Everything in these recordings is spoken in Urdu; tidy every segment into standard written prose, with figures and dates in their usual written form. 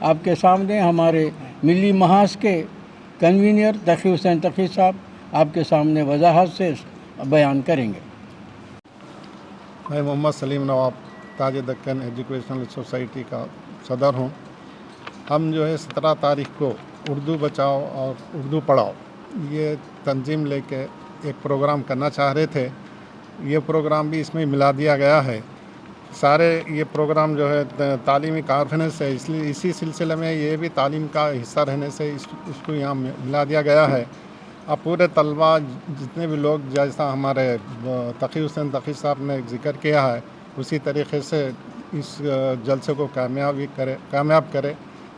آپ کے سامنے ہمارے ملی محاذ کے کنوینر تقی حسین تقی صاحب آپ کے سامنے وضاحت سے بیان کریں گے۔ میں محمد سلیم نواب تاج دکن ایجوکیشنل سوسائٹی کا صدر ہوں۔ ہم جو ہے 17 تاریخ کو اردو بچاؤ اور اردو پڑھاؤ یہ تنظیم لے کے ایک پروگرام کرنا چاہ رہے تھے۔ یہ پروگرام بھی اس میں ملا دیا گیا ہے۔ سارے یہ پروگرام جو ہے تعلیمی کانفرنس ہے، اس لیے اسی سلسلے میں یہ بھی تعلیم کا حصہ رہنے سے اس کو یہاں ملا دیا گیا ہے۔ اب پورے طلباء جتنے بھی لوگ جیسا ہمارے تقی حسین تقی صاحب نے ذکر کیا ہے اسی طریقے سے اس جلسے کو کامیاب کرے،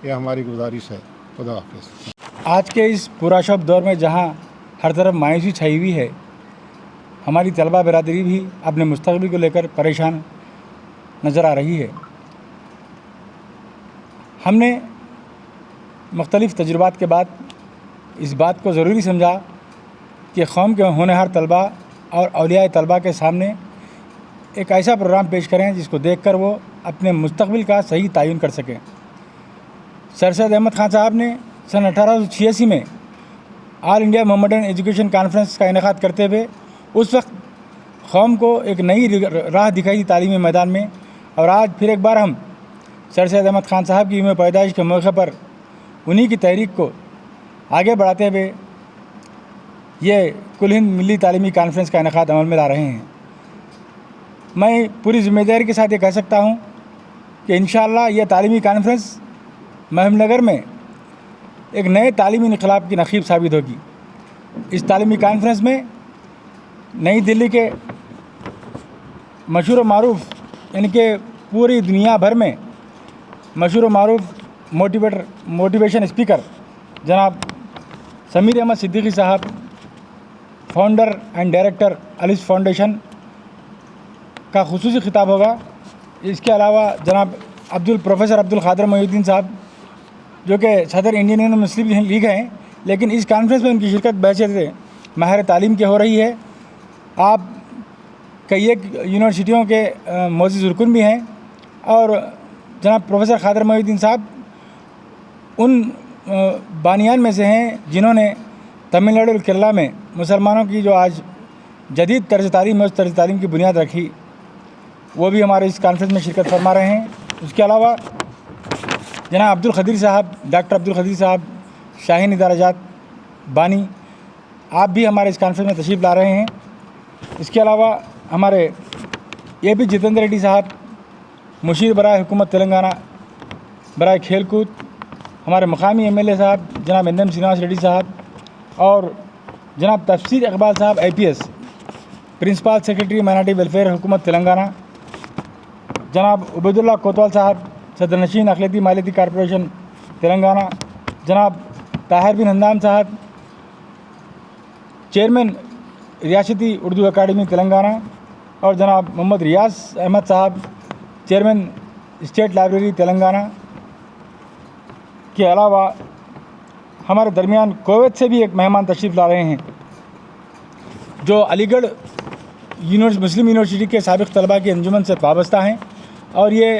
یہ ہماری گزارش ہے۔ خدا حافظ۔ آج کے اس پورا شب دور میں جہاں ہر طرف مایوسی چھائی ہوئی ہے، ہماری طلبہ برادری بھی اپنے مستقبل کو لے کر پریشان نظر آ رہی ہے۔ ہم نے مختلف تجربات کے بعد اس بات کو ضروری سمجھا کہ قوم کے ہونہار طلبہ اور اولیاء طلبہ کے سامنے ایک ایسا پروگرام پیش کریں جس کو دیکھ کر وہ اپنے مستقبل کا صحیح تعین کر سکیں۔ سر سید احمد خان صاحب نے سن 1886 میں آل انڈیا محمدن ایجوکیشن کانفرنس کا انعقاد کرتے ہوئے اس وقت قوم کو ایک نئی راہ دکھائی تھی تعلیمی میدان میں، اور آج پھر ایک بار ہم سر سید احمد خان صاحب کی یوم پیدائش کے موقع پر انہی کی تحریک کو آگے بڑھاتے ہوئے یہ کل ہند ملی تعلیمی کانفرنس کا انعقاد عمل میں لا رہے ہیں۔ میں پوری ذمہ داری کے ساتھ یہ کہہ سکتا ہوں کہ انشاءاللہ یہ تعلیمی کانفرنس محبوب نگر میں ایک نئے تعلیمی انقلاب کی نخیب ثابت ہوگی۔ اس تعلیمی کانفرنس میں نئی دلی کے مشہور و معروف یعنی کہ پوری دنیا بھر میں مشہور و معروف موٹیویشن اسپیکر جناب سمیر احمد صدیقی صاحب، فاؤنڈر اینڈ ڈائریکٹر الف فاؤنڈیشن کا خصوصی خطاب ہوگا۔ اس کے علاوہ جناب پروفیسر عبدالقادر محی الدین صاحب جو کہ صدر انڈین یونین مسلم لیگ ہیں، لیکن اس کانفرنس میں ان کی شرکت بحیثیت ماہر تعلیم کی ہو رہی ہے۔ آپ کئی ایک یونیورسٹیوں کے معزز رکن بھی ہیں، اور جناب پروفیسر قادر محی الدین صاحب ان بانیان میں سے ہیں جنہوں نے تمل ناڈو اور کیرلا میں مسلمانوں کی جو آج جدید طرز تعلیم ہے اس طرز تعلیم کی بنیاد رکھی، وہ بھی ہمارے اس کانفرنس میں شرکت فرما رہے ہیں۔ اس کے علاوہ جناب ڈاکٹر عبدالقدیر صاحب شاہین ادارہ جات بانی، آپ بھی ہمارے اس کانفرنس میں تشریف لا رہے ہیں۔ اس کے علاوہ ہمارے اے پی جتیندر ریڈی صاحب مشیر برائے حکومت تلنگانہ برائے کھیل کود، ہمارے مقامی ایم ایل اے صاحب جناب این ایم سرینواس ریڈی صاحب، اور جناب تفسیر Iqbal sahab IPS principal secretary minority welfare حکومت تلنگانہ، جناب عبید اللہ کوتوال صاحب صدر نشین اقلیتی مالیاتی کارپوریشن تلنگانہ، جناب طاہر بن ہندام صاحب چیئرمین ریاستی اردو اکیڈمی تلنگانہ، اور جناب محمد ریاض احمد صاحب چیئرمین اسٹیٹ لائبریری تلنگانہ کے علاوہ ہمارے درمیان کویت سے بھی ایک مہمان تشریف لا رہے ہیں جو علی گڑھ مسلم یونیورسٹی کے سابق طلباء کی انجمن سے وابستہ ہیں، اور یہ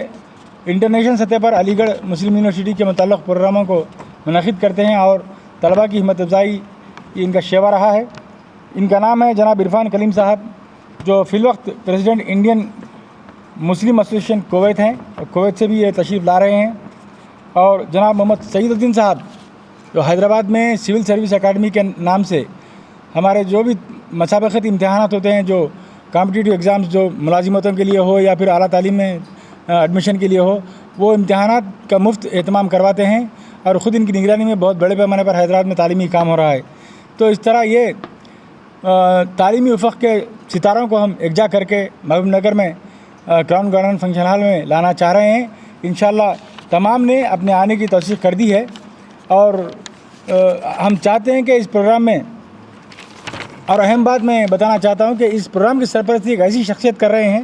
انٹرنیشنل سطح پر علی گڑھ مسلم یونیورسٹی کے متعلق پروگراموں کو منعقد کرتے ہیں، اور طلباء کی ہمت افزائی یہ ان کا شیوا رہا ہے۔ ان کا نام ہے جناب عرفان کلیم صاحب جو فی الوقت president Indian Muslim association Kuwait ہیں، اور کویت سے بھی یہ تشریف لا رہے ہیں، اور جناب محمد سعید الدین صاحب جو حیدرآباد میں سول سروس اکیڈمی کے نام سے ہمارے جو بھی مسابقتی امتحانات ہوتے ہیں، جو کمپٹیٹیو ایگزامز جو ملازمتوں کے لیے ہو یا پھر اعلیٰ تعلیم میں ایڈمیشن کے لیے ہو، وہ امتحانات کا مفت اہتمام کرواتے ہیں، اور خود ان کی نگرانی میں بہت بڑے پیمانے پر حیدرآباد میں تعلیمی کام ہو رہا ہے۔ تو اس طرح یہ تعلیمی افق کے ستاروں کو ہم یکجا کر کے محبوب نگر میں کراؤن گارڈن فنکشن ہال میں لانا چاہ رہے ہیں۔ انشاءاللہ تمام نے اپنے آنے کی توثیق کر دی ہے، اور ہم چاہتے ہیں کہ اس پروگرام میں، اور اہم بات میں بتانا چاہتا ہوں کہ اس پروگرام کی سرپرستی ایک ایسی شخصیت کر رہے ہیں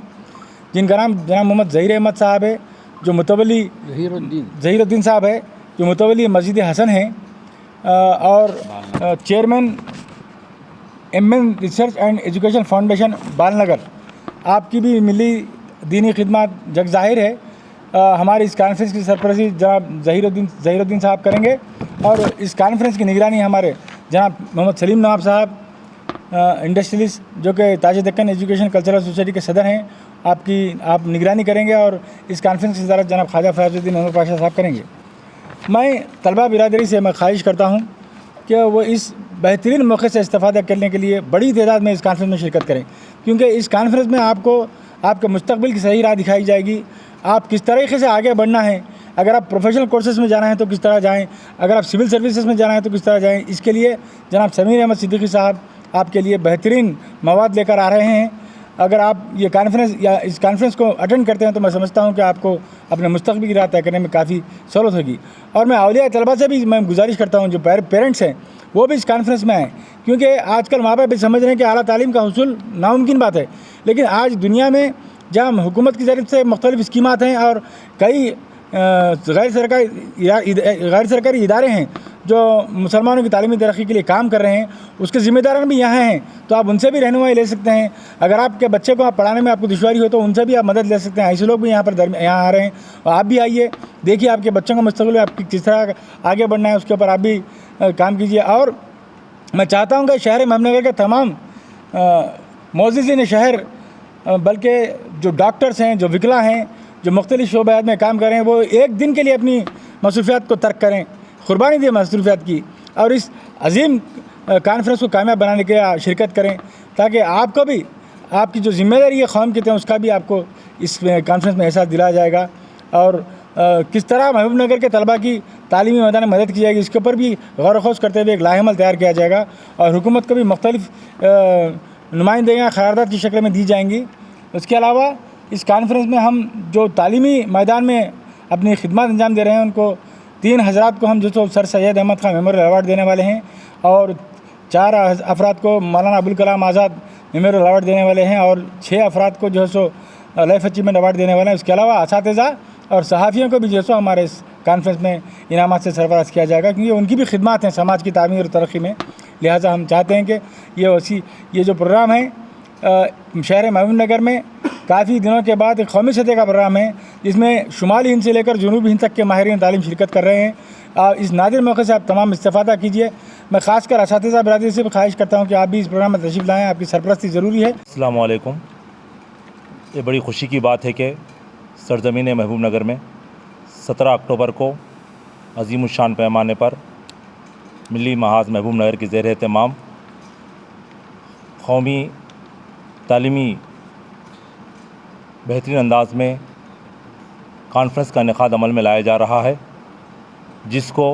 جن کا نام جناب محمد ظہیر احمد صاحب ہے جو متولی ظہیر الدین صاحب ہے جو متولی مسجد حسن ہیں، اور chairman MN research and education foundation Balnagar. آپ کی بھی ملی دینی خدمات جگ ظاہر ہے، ہماری اس کانفرنس کی سرپرستی جناب ظہیر الدین صاحب کریں گے، اور اس کانفرنس کی نگرانی ہمارے جناب محمد سلیم نواب صاحب انڈسٹریلسٹ جو کہ تاج دکن ایجوکیشن کلچرل سوسائٹی کے صدر ہیں، آپ نگرانی کریں گے، اور اس کانفرنس کی صدارت جناب خواجہ فیاض الدین عمر پاشا صاحب کریں گے۔ میں طلبہ برادری سے میں خواہش کرتا ہوں کہ وہ اس بہترین موقع سے استفادہ کرنے کے لیے بڑی تعداد میں اس کانفرنس میں شرکت کریں، کیونکہ اس کانفرنس میں آپ کو آپ کے مستقبل کی صحیح راہ دکھائی جائے گی، آپ کس طریقے سے آگے بڑھنا ہے۔ اگر آپ پروفیشنل کورسز میں جانا ہے تو کس طرح جائیں، اگر آپ سول سروسز میں جانا ہے تو کس طرح جائیں۔ اس کے لیے جناب سمیر احمد صدیقی صاحب آپ کے لیے بہترین مواد لے کر آ رہے ہیں۔ اگر آپ یہ کانفرنس یا اس کانفرنس کو اٹینڈ کرتے ہیں تو میں سمجھتا ہوں کہ آپ کو اپنے مستقبل کی راہ طے کرنے میں کافی سہولت ہوگی۔ اور میں اولیاء طلبہ سے بھی میں گزارش کرتا ہوں جو پیرنٹس ہیں وہ بھی اس کانفرنس میں آئیں، کیونکہ آج کل ماں باپ بھی سمجھ رہے ہیں کہ اعلیٰ تعلیم کا حصول ناممکن بات ہے، لیکن آج دنیا میں جہاں حکومت کی طرف سے مختلف اسکیمات ہیں اور کئی غیر سرکاری ادارے ہیں جو مسلمانوں کی تعلیمی ترقی کے لیے کام کر رہے ہیں، اس کے ذمہ داران بھی یہاں ہیں، تو آپ ان سے بھی رہنمائی لے سکتے ہیں۔ اگر آپ کے بچے کو آپ پڑھانے میں آپ کو دشواری ہو تو ان سے بھی آپ مدد لے سکتے ہیں۔ ایسے لوگ بھی یہاں آ رہے ہیں، اور آپ بھی آئیے، دیکھیے آپ کے بچوں کا مستقبل میں آپ کی کس طرح آگے بڑھنا ہے، اس کے اوپر آپ بھی کام کیجیے۔ اور میں چاہتا ہوں کہ شہر محبوب نگر کے تمام معززین شہر، بلکہ جو ڈاکٹرز ہیں، جو وکلا ہیں، جو مختلف شعبات میں کام کر رہے ہیں، وہ ایک دن کے لیے اپنی مصروفیات کو ترک کریں، قربانی دیں مصروفیات کی، اور اس عظیم کانفرنس کو کامیاب بنانے کے شرکت کریں، تاکہ آپ کو بھی آپ کی جو ذمہ داری ہے قوم کی، اس کا بھی آپ کو اس کانفرنس میں احساس دلایا جائے گا، اور کس طرح محبوب نگر کے طلباء کی تعلیمی میدان میں مدد کی جائے گی اس کے اوپر بھی غور و خوض کرتے ہوئے ایک لائحہ عمل تیار کیا جائے گا، اور حکومت کو بھی مختلف نمائندگیاں قرارداد کی شکل میں دی جائیں گی۔ اس کے علاوہ اس کانفرنس میں ہم جو تعلیمی میدان میں اپنی خدمات انجام دے رہے ہیں ان کو 3 حضرات کو ہم جو سر سید احمد خان میموریل ایوارڈ دینے والے ہیں، اور 4 افراد کو مولانا ابوالکلام آزاد میموریل ایوارڈ دینے والے ہیں، اور 6 افراد کو جو ہے سو لائف اچیومنٹ ایوارڈ دینے والے ہیں۔ اس کے علاوہ اساتذہ اور صحافیوں کو بھی جو سو ہمارے اس کانفرنس میں انعامات سے سرفراز کیا جائے گا، کیونکہ ان کی بھی خدمات ہیں سماج کی تعمیر اور ترقی میں، لہٰذا ہم چاہتے ہیں کہ یہ جو پروگرام ہے شہر محبوب نگر میں کافی دنوں کے بعد ایک قومی سطح کا پروگرام ہے، جس میں شمالی ہند سے لے کر جنوبی ہند تک کے ماہرین تعلیم شرکت کر رہے ہیں۔ اس نادر موقع سے آپ تمام استفادہ کیجیے۔ میں خاص کر اساتذہ برادری سے بھی خواہش کرتا ہوں کہ آپ بھی اس پروگرام میں تشریف لائیں، آپ کی سرپرستی ضروری ہے۔ السلام علیکم۔ یہ بڑی خوشی کی بات ہے کہ سرزمین محبوب نگر میں 17 اکتوبر کو عظیم الشان پیمانے پر ملی محاذ محبوب نگر کے زیر اہتمام قومی تعلیمی بہترین انداز میں کانفرنس کا انعقاد عمل میں لایا جا رہا ہے، جس کو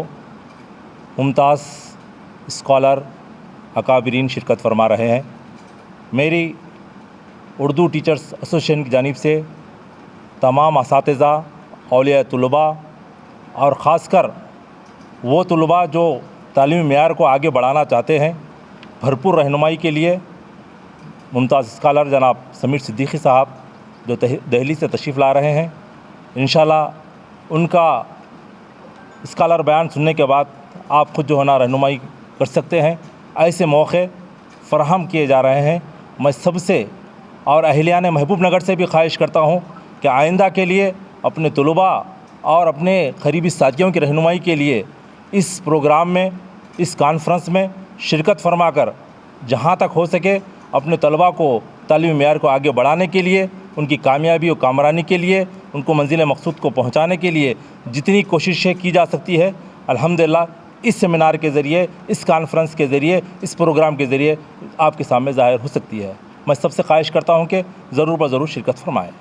ممتاز اسکالر اکابرین شرکت فرما رہے ہیں۔ میری اردو ٹیچرز ایسوسیشن کی جانب سے تمام اساتذہ، اولیاء طلباء اور خاص کر وہ طلباء جو تعلیمی معیار کو آگے بڑھانا چاہتے ہیں، بھرپور رہنمائی کے لیے ممتاز اسکالر جناب سمیر صدیقی صاحب جو دہلی سے تشریف لا رہے ہیں، انشاءاللہ ان کا اسکالر بیان سننے کے بعد آپ خود جو ہے نا رہنمائی کر سکتے ہیں۔ ایسے موقع فراہم کیے جا رہے ہیں۔ میں سب سے اور اہلیان محبوب نگر سے بھی خواہش کرتا ہوں کہ آئندہ کے لیے اپنے طلباء اور اپنے قریبی ساتھیوں کی رہنمائی کے لیے اس پروگرام میں، اس کانفرنس میں شرکت فرما کر جہاں تک ہو سکے اپنے طلباء کو تعلیمی معیار کو آگے بڑھانے کے لیے، ان کی کامیابی و کامرانی کے لیے، ان کو منزل مقصود کو پہنچانے کے لیے جتنی کوششیں کی جا سکتی ہے، الحمدللہ اس سیمینار کے ذریعے، اس کانفرنس کے ذریعے، اس پروگرام کے ذریعے آپ کے سامنے ظاہر ہو سکتی ہے۔ میں سب سے خواہش کرتا ہوں کہ ضرور شرکت فرمائیں۔